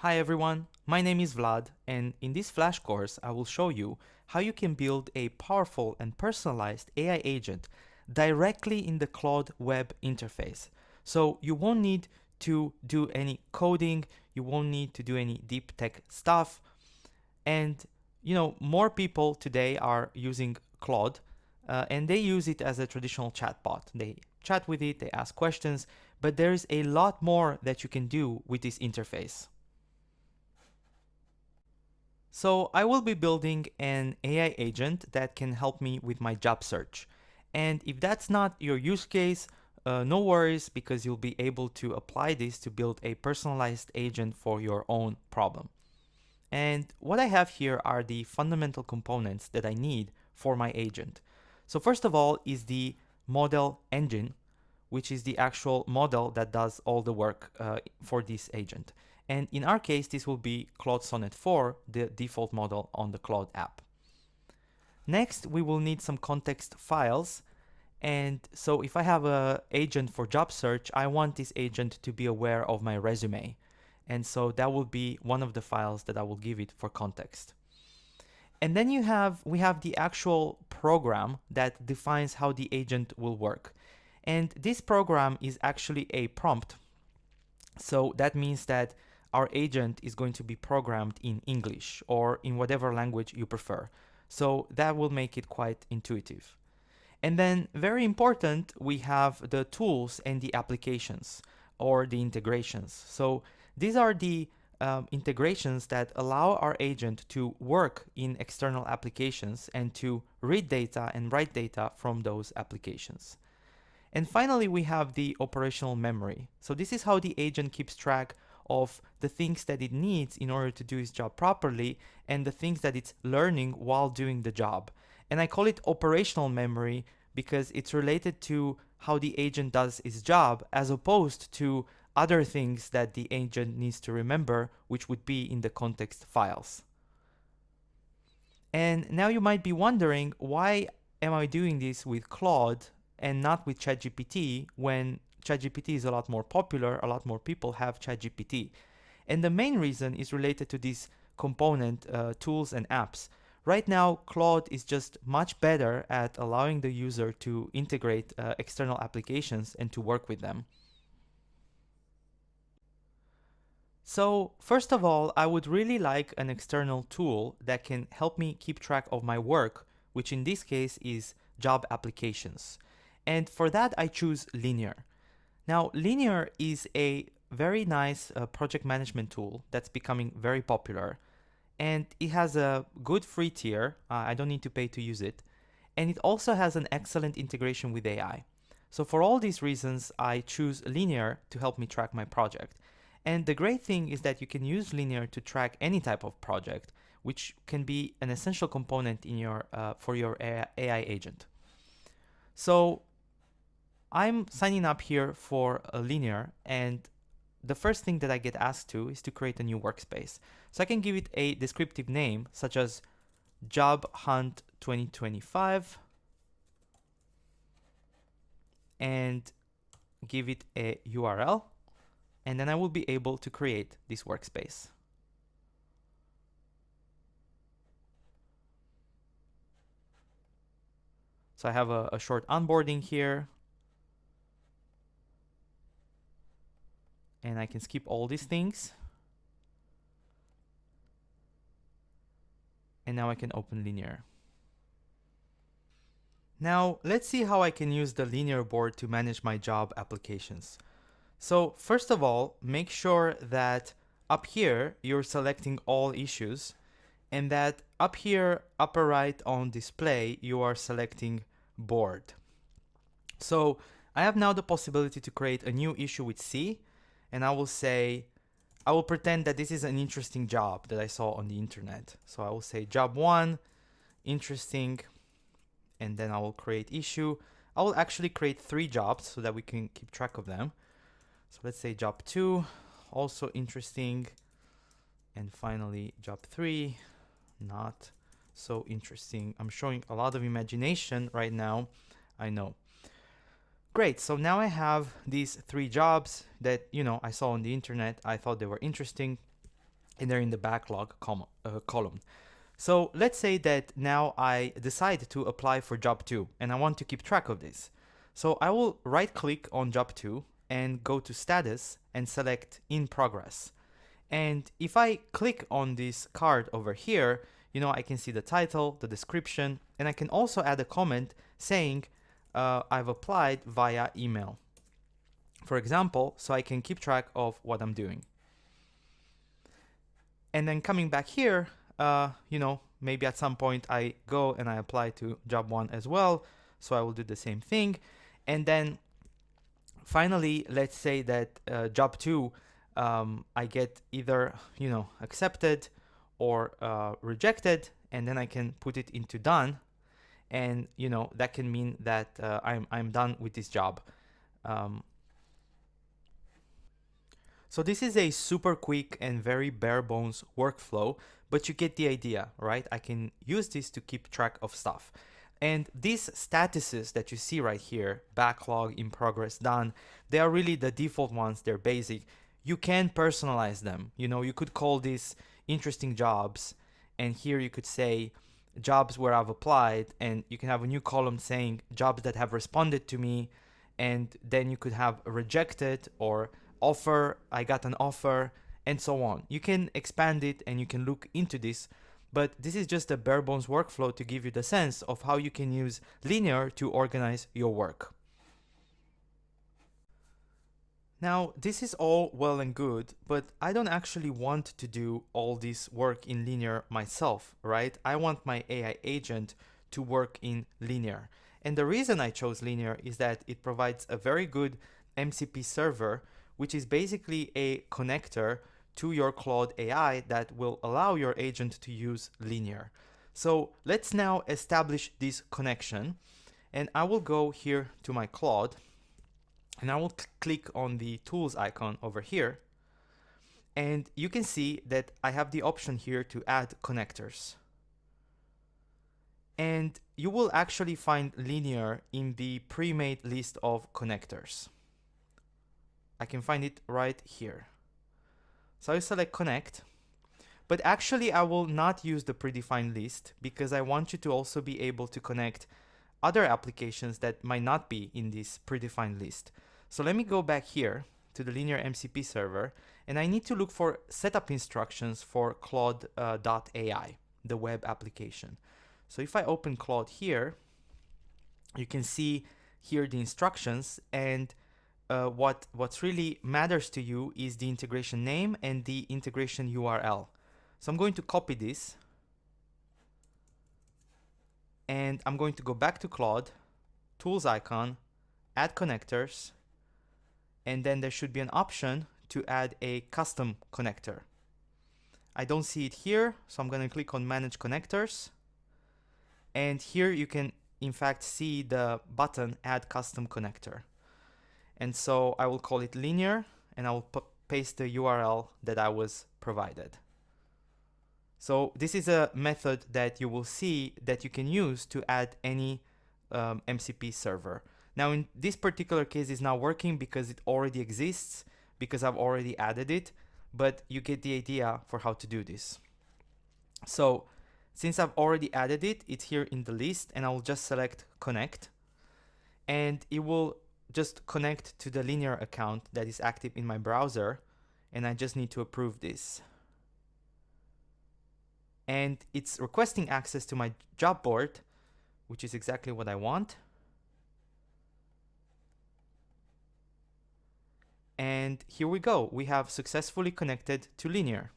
Hi everyone, my name is Vlad, and in this flash course I will show you how you can build a powerful and personalized AI agent directly in the Claude web interface. So you won't need to do any coding, you won't need to do any deep tech stuff, and more people today are using Claude, and they use it as a traditional chatbot. They chat with it, they ask questions, but there is a lot more that you can do with this interface. So I will be building an AI agent that can help me with my job search. And if that's not your use case, no worries, because you'll be able to apply this to build a personalized agent for your own problem. And what I have here are the fundamental components that I need for my agent. So first of all is the model engine, which is the actual model that does all the work for this agent. And in our case, this will be Claude Sonnet 4, the default model on the Claude app. Next, we will need some context files. And so if I have an agent for job search, I want this agent to be aware of my resume. And so that will be one of the files that I will give it for context. And then we have the actual program that defines how the agent will work. And this program is actually a prompt. So that means that our agent is going to be programmed in English or in whatever language you prefer. So that will make it quite intuitive. And then, very important, we have the tools and the applications or the integrations. So these are the integrations that allow our agent to work in external applications and to read data and write data from those applications. And finally, we have the operational memory. So this is how the agent keeps track of the things that it needs in order to do its job properly and the things that it's learning while doing the job. And I call it operational memory because it's related to how the agent does its job as opposed to other things that the agent needs to remember, which would be in the context files. And now you might be wondering, why am I doing this with Claude and not with ChatGPT when ChatGPT is a lot more popular, a lot more people have ChatGPT? And the main reason is related to these component tools and apps. Right now, Claude is just much better at allowing the user to integrate external applications and to work with them. So first of all, I would really like an external tool that can help me keep track of my work, which in this case is job applications. And for that, I choose Linear. Now, Linear is a very nice project management tool that's becoming very popular. And it has a good free tier. I don't need to pay to use it. And it also has an excellent integration with AI. So for all these reasons, I choose Linear to help me track my project. And the great thing is that you can use Linear to track any type of project, which can be an essential component in your for your AI agent. So I'm signing up here for a Linear, and the first thing that I get asked to is to create a new workspace. So I can give it a descriptive name such as Job Hunt 2025 and give it a URL, and then I will be able to create this workspace. So I have a short onboarding here, and I can skip all these things. And now I can open Linear. Now let's see how I can use the Linear board to manage my job applications. So first of all, make sure that up here you're selecting all issues, and that up here, upper right on display, you are selecting board. So I have now the possibility to create a new issue with C, and I will pretend that this is an interesting job that I saw on the internet. So I will say job 1, interesting, and then I will create issue. I will actually create 3 jobs so that we can keep track of them. So let's say job 2, also interesting, and finally job 3, not so interesting. I'm showing a lot of imagination right now, I know. Great, so now I have these 3 jobs that I saw on the internet. I thought they were interesting. and they're in the backlog column. So let's say that now I decide to apply for job 2 and I want to keep track of this. So I will right click on job 2 and go to status and select in progress. And if I click on this card over here, I can see the title, the description, and I can also add a comment saying I've applied via email, for example, so I can keep track of what I'm doing. And then coming back here, maybe at some point I go and I apply to job 1 as well, so I will do the same thing. And then finally, let's say that job 2, I get either accepted or rejected, and then I can put it into done, and that can mean that I'm done with this job. So this is a super quick and very bare bones workflow, but you get the idea, right? I can use this to keep track of stuff. And these statuses that you see right here, backlog, in progress, done, they are really the default ones. They're basic. You can personalize them. You could call this interesting jobs, and here you could say jobs where I've applied, and you can have a new column saying jobs that have responded to me, and then you could have rejected or offer, I got an offer, and so on. You can expand it and you can look into this, but this is just a bare bones workflow to give you the sense of how you can use Linear to organize your work. Now, this is all well and good, but I don't actually want to do all this work in Linear myself, right? I want my AI agent to work in Linear. And the reason I chose Linear is that it provides a very good MCP server, which is basically a connector to your Claude AI that will allow your agent to use Linear. So let's now establish this connection. And I will go here to my Claude, and I will click on the tools icon over here. And you can see that I have the option here to add connectors. And you will actually find Linear in the pre-made list of connectors. I can find it right here. So I select connect, but actually I will not use the predefined list because I want you to also be able to connect other applications that might not be in this predefined list. So let me go back here to the Linear MCP server, and I need to look for setup instructions for Claude AI, the web application. So if I open Claude here, you can see here the instructions, and what's really matters to you is the integration name and the integration URL. So I'm going to copy this, and I'm going to go back to Claude, tools icon, add connectors, and then there should be an option to add a custom connector. I don't see it here, so I'm going to click on manage connectors, and here you can in fact see the button add custom connector. And so I will call it Linear, and I will paste the URL that I was provided. So this is a method that you will see that you can use to add any MCP server. Now in this particular case it's not working because it already exists, because I've already added it, but you get the idea for how to do this. So since I've already added it, it's here in the list, and I will just select connect, and it will just connect to the Linear account that is active in my browser, and I just need to approve this. And it's requesting access to my job board, which is exactly what I want. And here we go. We have successfully connected to Linear.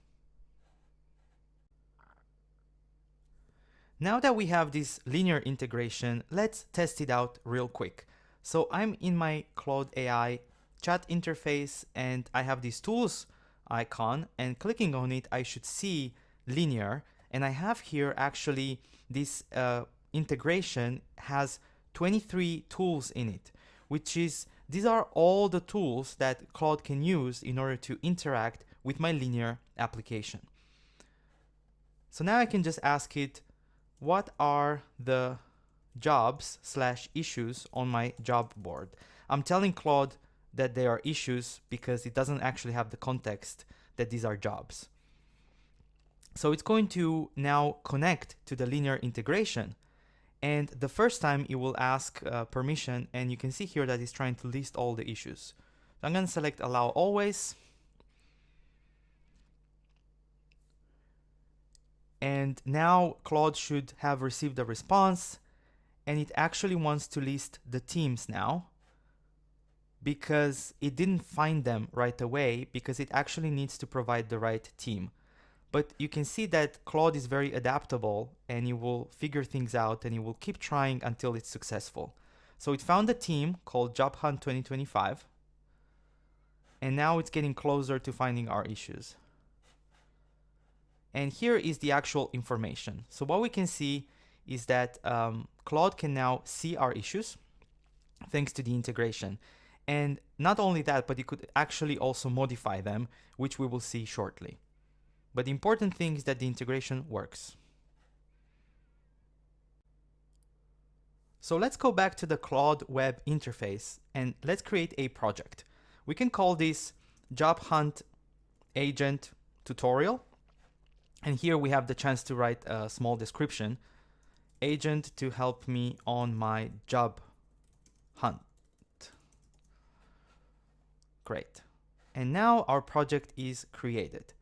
Now that we have this Linear integration, let's test it out real quick. So I'm in my Claude AI chat interface, and I have this tools icon, and clicking on it, I should see Linear. And I have here actually this integration has 23 tools in it, which is, these are all the tools that Claude can use in order to interact with my Linear application. So now I can just ask it, what are the jobs/issues on my job board? I'm telling Claude that they are issues because it doesn't actually have the context that these are jobs. So it's going to now connect to the linear integration. And the first time it will ask permission, and you can see here that it's trying to list all the issues. So I'm going to select allow always. And now Claude should have received a response, and it actually wants to list the teams now because it didn't find them right away, because it actually needs to provide the right team. But you can see that Claude is very adaptable, and it will figure things out, and it will keep trying until it's successful. So it found a team called Job Hunt 2025, and now it's getting closer to finding our issues. And here is the actual information. So what we can see is that Claude can now see our issues thanks to the integration. And not only that, but it could actually also modify them, which we will see shortly. But the important thing is that the integration works. So let's go back to the Claude web interface and let's create a project. We can call this Job Hunt Agent Tutorial. And here we have the chance to write a small description. Agent to help me on my job hunt. Great. And now our project is created.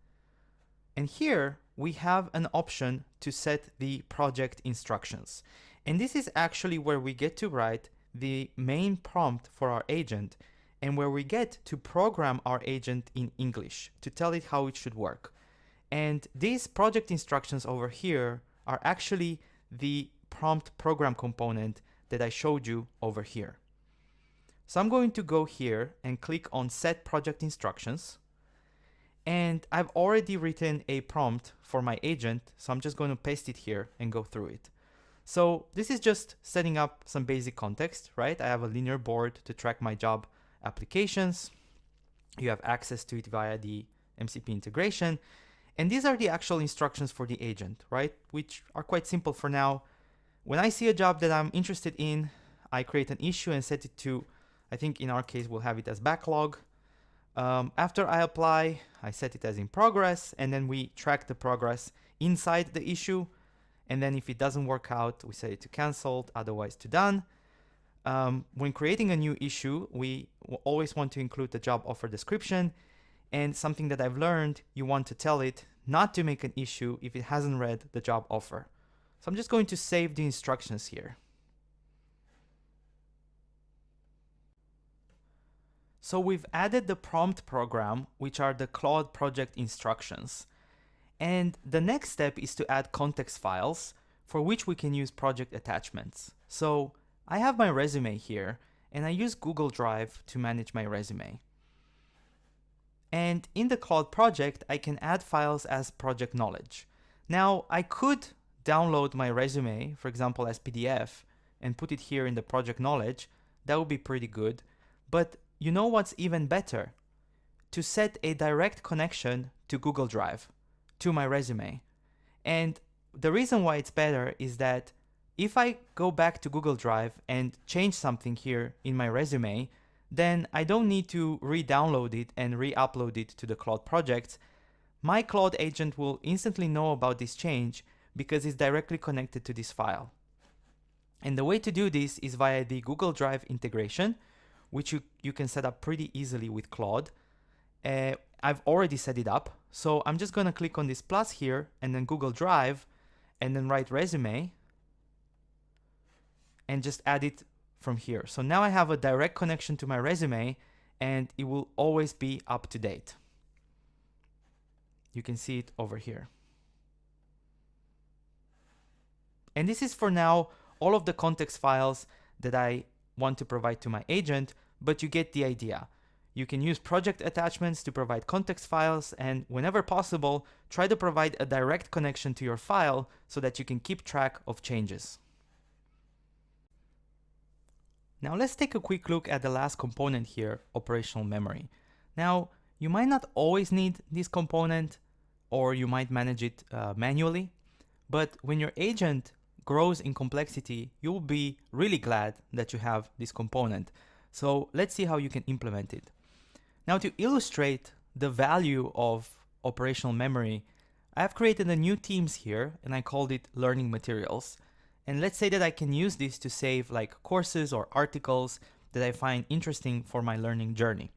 And here we have an option to set the project instructions. And this is actually where we get to write the main prompt for our agent, and where we get to program our agent in English to tell it how it should work. And these project instructions over here are actually the prompt program component that I showed you over here. So I'm going to go here and click on Set Project Instructions. And I've already written a prompt for my agent, so I'm just going to paste it here and go through it. So this is just setting up some basic context, right? I have a linear board to track my job applications. You have access to it via the MCP integration. And these are the actual instructions for the agent, right? Which are quite simple for now. When I see a job that I'm interested in, I create an issue and set it to, I think in our case, we'll have it as backlog. After I apply, I set it as in progress, and then we track the progress inside the issue. And then if it doesn't work out, we set it to canceled, otherwise to done. When creating a new issue, we always want to include the job offer description. And something that I've learned, you want to tell it not to make an issue if it hasn't read the job offer. So I'm just going to save the instructions here. So we've added the prompt program, which are the Claude project instructions. And the next step is to add context files for which we can use project attachments. So I have my resume here, and I use Google Drive to manage my resume. And in the Claude project, I can add files as project knowledge. Now, I could download my resume, for example, as PDF, and put it here in the project knowledge. That would be pretty good. But you know what's even better? To set a direct connection to Google Drive, to my resume. And the reason why it's better is that if I go back to Google Drive and change something here in my resume, then I don't need to re-download it and re-upload it to the Claude projects. My Claude agent will instantly know about this change because it's directly connected to this file. And the way to do this is via the Google Drive integration, which you can set up pretty easily with Claude. I've already set it up, so I'm just going to click on this plus here and then Google Drive and then write resume and just add it from here. So now I have a direct connection to my resume and it will always be up to date. You can see it over here. And this is for now all of the context files that I want to provide to my agent, but you get the idea. You can use project attachments to provide context files, and whenever possible, try to provide a direct connection to your file so that you can keep track of changes. Now let's take a quick look at the last component here, operational memory. Now, you might not always need this component, or you might manage it manually, but when your agent grows in complexity, you'll be really glad that you have this component. So let's see how you can implement it. Now, to illustrate the value of operational memory, I've created a new themes here and I called it learning materials. And let's say that I can use this to save like courses or articles that I find interesting for my learning journey.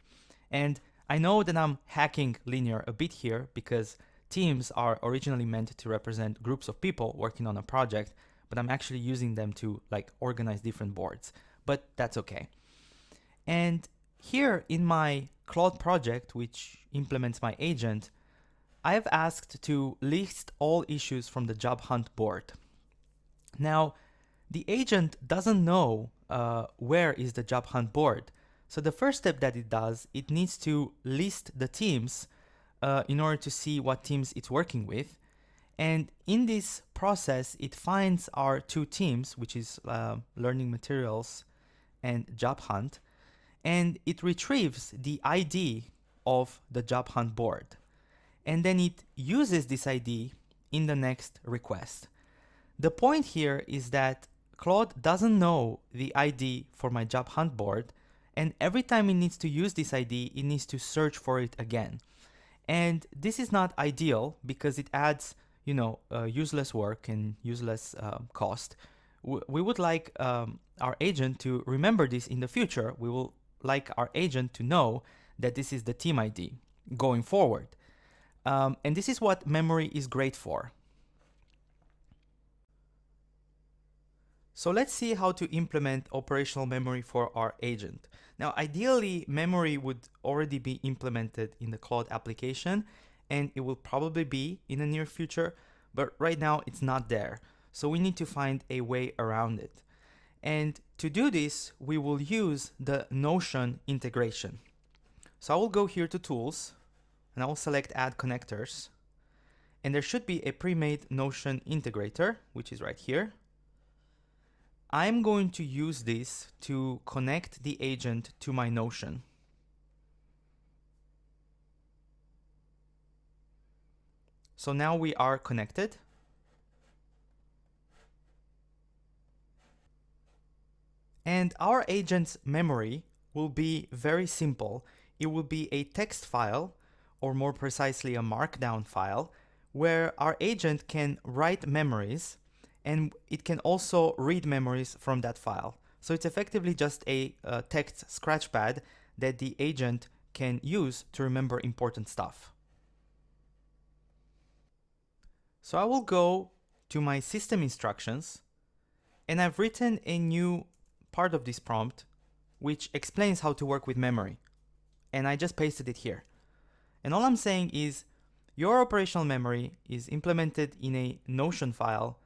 And I know that I'm hacking linear a bit here because teams are originally meant to represent groups of people working on a project, but I'm actually using them to like organize different boards. But that's okay. And here in my Claude project, which implements my agent, I have asked to list all issues from the job hunt board. Now, the agent doesn't know where is the job hunt board. So the first step that it does, it needs to list the teams in order to see what teams it's working with. And in this process, it finds our two teams, which is learning materials and job hunt, and it retrieves the ID of the job hunt board. And then it uses this ID in the next request. The point here is that Claude doesn't know the ID for my job hunt board, and every time it needs to use this ID, it needs to search for it again. And this is not ideal because it adds, useless work and useless cost. We would like our agent to remember this in the future. We will like our agent to know that this is the team ID going forward. And this is what memory is great for. So let's see how to implement operational memory for our agent. Now, ideally, memory would already be implemented in the Claude application, and it will probably be in the near future, but right now it's not there. So we need to find a way around it. And to do this, we will use the Notion integration. So I will go here to Tools, and I will select Add Connectors. And there should be a pre-made Notion integrator, which is right here. I'm going to use this to connect the agent to my Notion. So now we are connected. And our agent's memory will be very simple. It will be a text file, or more precisely a markdown file, where our agent can write memories and it can also read memories from that file. So it's effectively just a text scratchpad that the agent can use to remember important stuff. So I will go to my system instructions, and I've written a new part of this prompt which explains how to work with memory. And I just pasted it here. And all I'm saying is your operational memory is implemented in a Notion file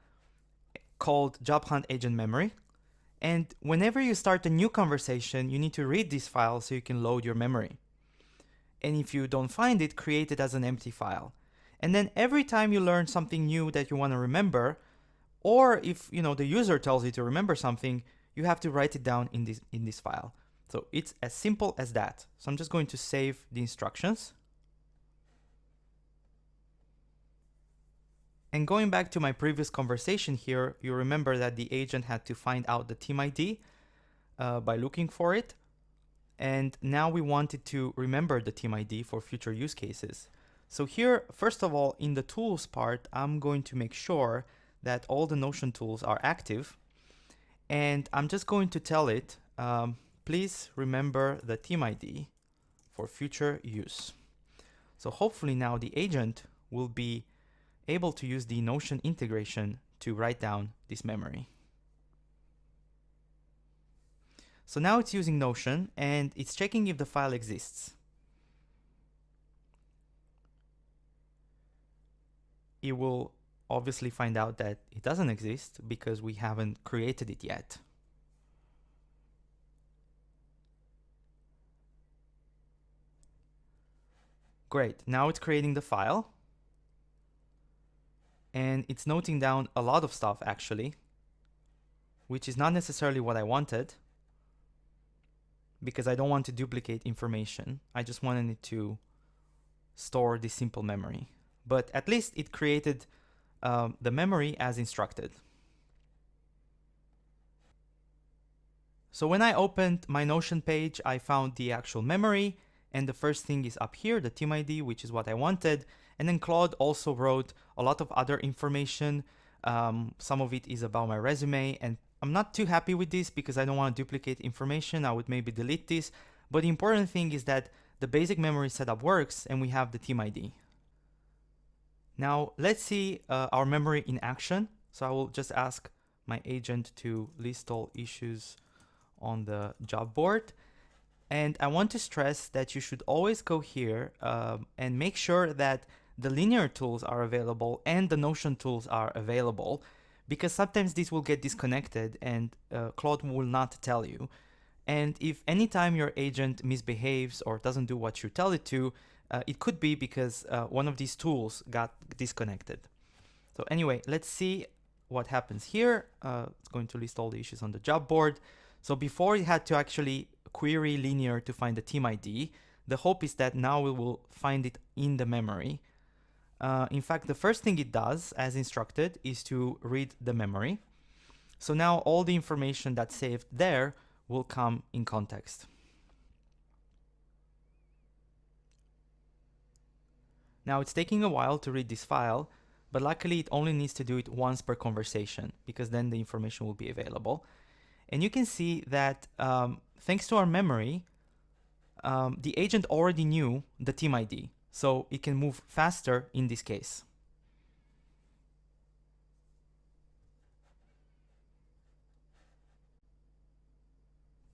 called Job Hunt Agent Memory. And whenever you start a new conversation, you need to read this file so you can load your memory. And if you don't find it, create it as an empty file. And then every time you learn something new that you want to remember, or if the user tells you to remember something, you have to write it down in this file. So it's as simple as that. So I'm just going to save the instructions. And going back to my previous conversation here, you remember that the agent had to find out the team ID by looking for it. And now we wanted to remember the team ID for future use cases. So here, first of all, in the tools part, I'm going to make sure that all the Notion tools are active. And I'm just going to tell it, please remember the team ID for future use. So hopefully now the agent will be able to use the Notion integration to write down this memory. So now it's using Notion and it's checking if the file exists. It will obviously find out that it doesn't exist because we haven't created it yet. Great, now it's creating the file. And it's noting down a lot of stuff actually, which is not necessarily what I wanted, because I don't want to duplicate information. I just wanted it to store this simple memory. But at least it created the memory as instructed. So when I opened my Notion page, I found the actual memory, and the first thing is up here, the team ID, which is what I wanted. And then Claude also wrote a lot of other information. Some of it is about my resume, and I'm not too happy with this because I don't want to duplicate information. I would maybe delete this. But the important thing is that the basic memory setup works and we have the team ID. Now let's see our memory in action. So I will just ask my agent to list all issues on the job board. And I want to stress that you should always go here and make sure that the linear tools are available and the Notion tools are available, because sometimes these will get disconnected and Claude will not tell you. And if anytime your agent misbehaves or doesn't do what you tell it to, it could be because one of these tools got disconnected. So anyway, let's see what happens here. It's going to list all the issues on the job board. So before it had to actually query linear to find the team ID, the hope is that now we will find it in the memory. In fact, the first thing it does, as instructed, is to read the memory. So now all the information that's saved there will come in context. Now it's taking a while to read this file, but luckily it only needs to do it once per conversation, because then the information will be available. And you can see that thanks to our memory, the agent already knew the team ID, so it can move faster in this case.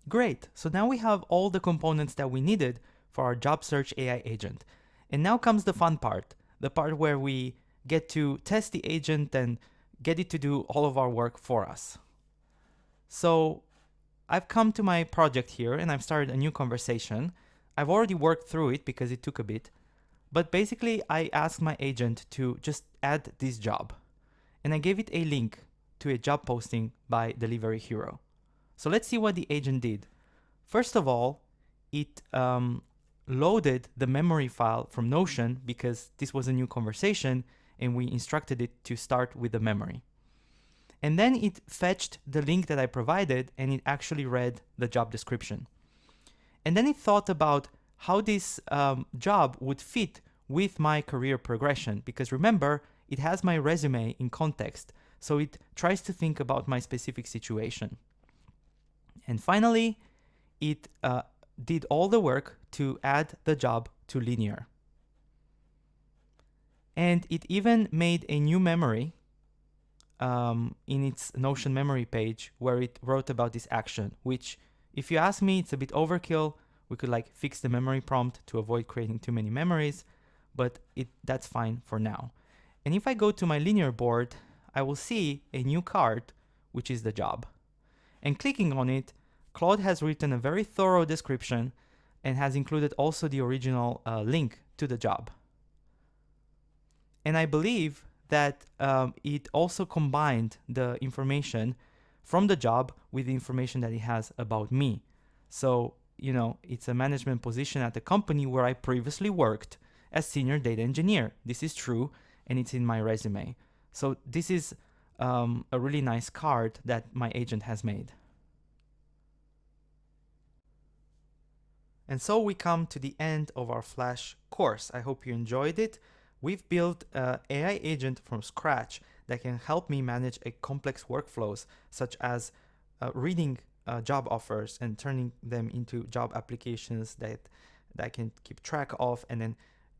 Great, so now we have all the components that we needed for our job search AI agent. And now comes the fun part, the part where we get to test the agent and get it to do all of our work for us. So I've come to my project here and I've started a new conversation. I've already worked through it because it took a bit, but basically I asked my agent to just add this job, and I gave it a link to a job posting by Delivery Hero. So let's see what the agent did. First of all, it loaded the memory file from Notion because this was a new conversation and we instructed it to start with the memory. And then it fetched the link that I provided and it actually read the job description. And then it thought about how this job would fit with my career progression, because remember, it has my resume in context, so it tries to think about my specific situation. And finally, it did all the work to add the job to linear. And it even made a new memory in its Notion memory page where it wrote about this action, which, if you ask me, it's a bit overkill. We could like fix the memory prompt to avoid creating too many memories, but that's fine for now. And if I go to my linear board, I will see a new card, which is the job. And clicking on it, Claude has written a very thorough description and has included also the original link to the job. And I believe that it also combined the information from the job with the information that it has about me. So, it's a management position at the company where I previously worked as senior data engineer. This is true, and it's in my resume. So this is a really nice card that my agent has made. And so we come to the end of our Flash course. I hope you enjoyed it. We've built an AI agent from scratch that can help me manage a complex workflows, such as reading job offers and turning them into job applications that I can keep track of, and then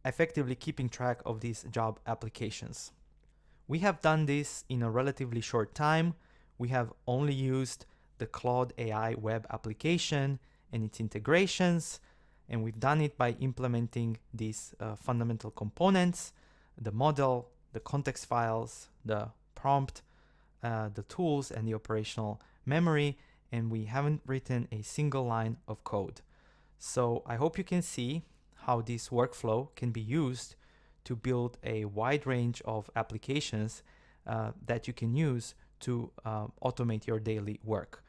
effectively keeping track of these job applications. We have done this in a relatively short time. We have only used the Claude AI web application and its integrations, and we've done it by implementing these fundamental components: the model, the context files, the prompt, the tools, and the operational memory, and we haven't written a single line of code. So I hope you can see how this workflow can be used to build a wide range of applications that you can use to automate your daily work.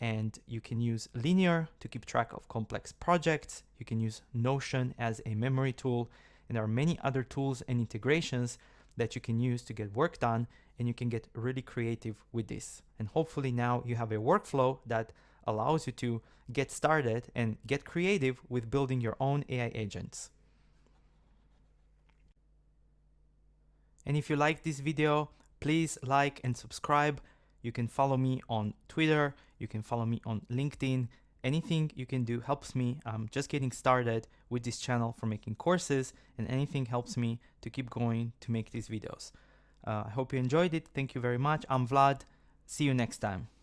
And you can use Linear to keep track of complex projects. You can use Notion as a memory tool. And there are many other tools and integrations that you can use to get work done. And you can get really creative with this. And hopefully now you have a workflow that allows you to get started and get creative with building your own AI agents. And if you like this video, please like and subscribe. You can follow me on Twitter, you can follow me on LinkedIn. Anything you can do helps me. I'm just getting started with this channel for making courses, and anything helps me to keep going to make these videos. I hope you enjoyed it. Thank you very much. I'm Vlad. See you next time.